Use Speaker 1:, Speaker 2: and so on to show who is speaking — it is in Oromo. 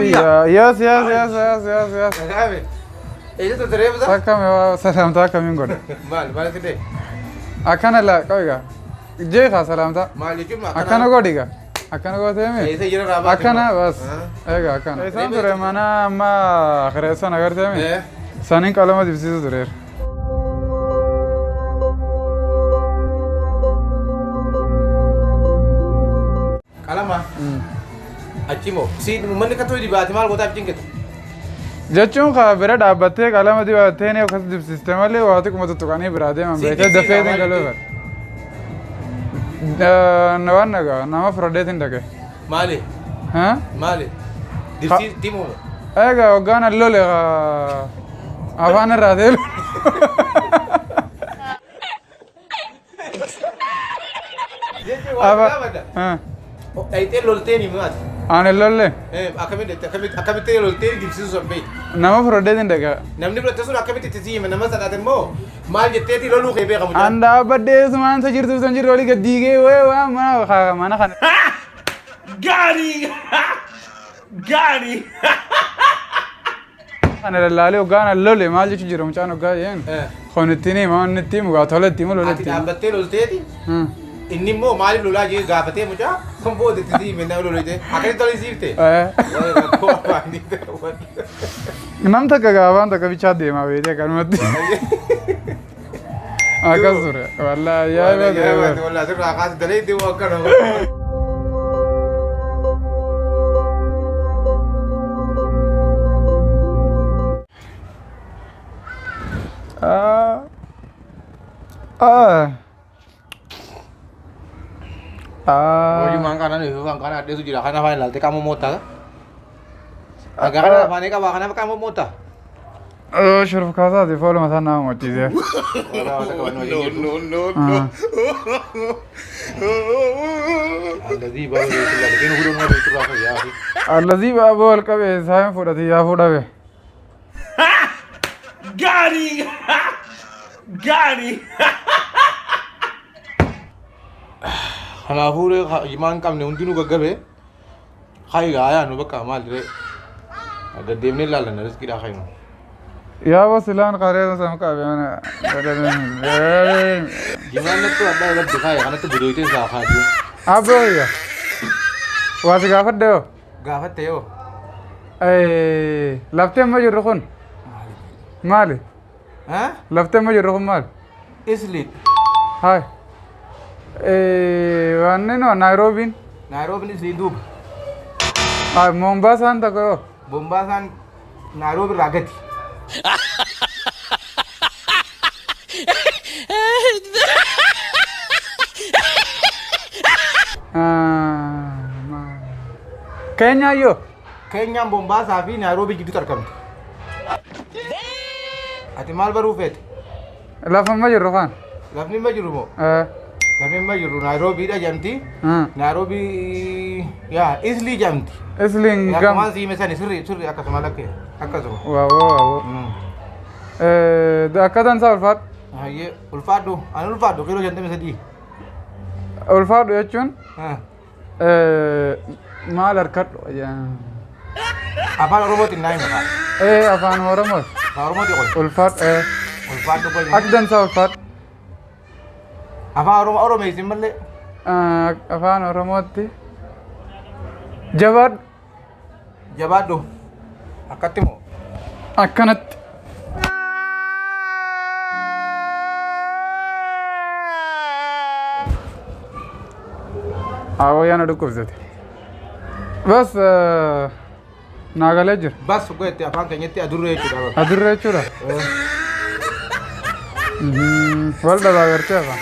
Speaker 1: Yes, yes, yes, yes, yes, yes.
Speaker 2: Agave. Ella te trae verdad?
Speaker 1: Akka me va salamta kamin godhe.
Speaker 2: Maal kide.
Speaker 1: Akkana la qabiga. Jeeqa salamta.
Speaker 2: Maal jechuun
Speaker 1: akkana godhiga. Akkana gootee
Speaker 2: Eessa jira raabaa?
Speaker 1: akkana bas. Eega akkana. Isaan ture mana amma kireessan agartee saniin qalama dibsiisu tureera.
Speaker 2: Qalama. Achimo. Si manni katoo dibaati maal gootaa abjiin
Speaker 1: jechuun ka bira dhaabbattee qalama dibattee ni akkas dibsiste malee waa xiqquma tuttuqanii biraa deeman beekee dafee ittiin galuu bara. Waan nagaa nama fudhadeetiin dhaqe.
Speaker 2: Maali? Maali? Dibsii timoo?
Speaker 1: Egaa waggaan allole afaan irraa ta'e.
Speaker 2: Dhayitee lolteeni maati?
Speaker 1: Aan illolle.
Speaker 2: Akkamitti lolteeni dibsiisu sun beeyi?
Speaker 1: Nama fudhadeetiin dhaqe.
Speaker 2: Namni fudhate sun akkamitti itti siime nama sadaate immoo maal jetteeti loluu kee beekamu jira?
Speaker 1: An dhaabbadhee sumaan isa jirtu san jirtu olii gaddiigee waa mana kana.
Speaker 2: Gaarii! Gaarii!
Speaker 1: Kana lallaalee waggaan allole maal jechuun jira mucaan waggaa jeen. Kun ittiin himaa inni ittiin mugaa tola ittiin malu
Speaker 2: ati dhaabbattee lolteeti? Inni immoo maaliif lolaa jee gaafatee mucaa kan booda itti siime nama lolite akkamitti tolii siifte?
Speaker 1: Nam takka gaafaan takka bichaa deemaa beekee kanumatti. Akkas ture wallaahi yaa baate.
Speaker 2: Wallaahi sirraa kaasa dalee deemu akkana. Hojii maangana ni maangana adda sujira kana afaan ilaalte qaama mootaa. Agara afaan eegaa kana qaama mootaa.
Speaker 1: Shuruf kaasaati fooluu mataa nama mochiisee.
Speaker 2: No. Alladii baaboo beeksisa kennu guddoon na beeksisa raafa yaasi.
Speaker 1: Alladii baaboo wal qabee isaan fudhatee yaa fudhame.
Speaker 2: Gaarii! Gaarii! Kanaafuu himaan qabne hundinuu gaggabee hayigaa ayaanu bakka maal diree gaddeemnee ilaallanna riskiidhaa hayimu.
Speaker 1: Yaa wasilaan qareessa sama qabee mana.
Speaker 2: Himaan natti addaa irratti haaya kanatti budooteen isaa haaduu.
Speaker 1: Abboyya. Waasi gaafadde yoo?
Speaker 2: Gaafatte yoo?
Speaker 1: Laftee amma jirru kun? Maali? Laftee amma jirru kun maali?
Speaker 2: Isli.
Speaker 1: Hai. Wanni no Nairobiin?
Speaker 2: Nairobiin isli duuba.
Speaker 1: Mombasaan takka yoo?
Speaker 2: Mombasaan Nairobi irraa gati. Keenyaa yoo? Keenyaan Mombaasaa fi Nairobi gidduutti argamti. Ati maal baruu feete?
Speaker 1: Lafa amma jirru kaan?
Speaker 2: Lafni amma jiru moo? Lafni amma jiru Nairobiidha jamti. Nairobi yaa Isli jamti.
Speaker 1: Isliin gam.
Speaker 2: Akkuma siime sani sirri akkasuma lakkee akkasuma.
Speaker 1: Waawoo. Akkatan isaa ulfaadhu?
Speaker 2: Hayyee ulfaadhu ani ulfaadhu kiiloo 53.
Speaker 1: Ulfaadhu jechuun? Maal harkadhu?
Speaker 2: Afaan Oromootiin naa hima
Speaker 1: kaa? Afaan Oromooti.
Speaker 2: Afaan Oromooti qoy.
Speaker 1: Ulfaadhu.
Speaker 2: Ulfaadhu qoy.
Speaker 1: Akdan isaa ulfaadhu?
Speaker 2: Afaan Oromeetiin malee?
Speaker 1: Afaan Oromootti. Jabaadhu.
Speaker 2: Jabaadhu. Akkatti moo?
Speaker 1: Akkanatti. Awwaayana dhukkubsate. Bas naagalee jira.
Speaker 2: Bas goetti afaan keenyatti adurree jechuudha.
Speaker 1: Adurree jechuudha. Wal dhabaa gartee afaan.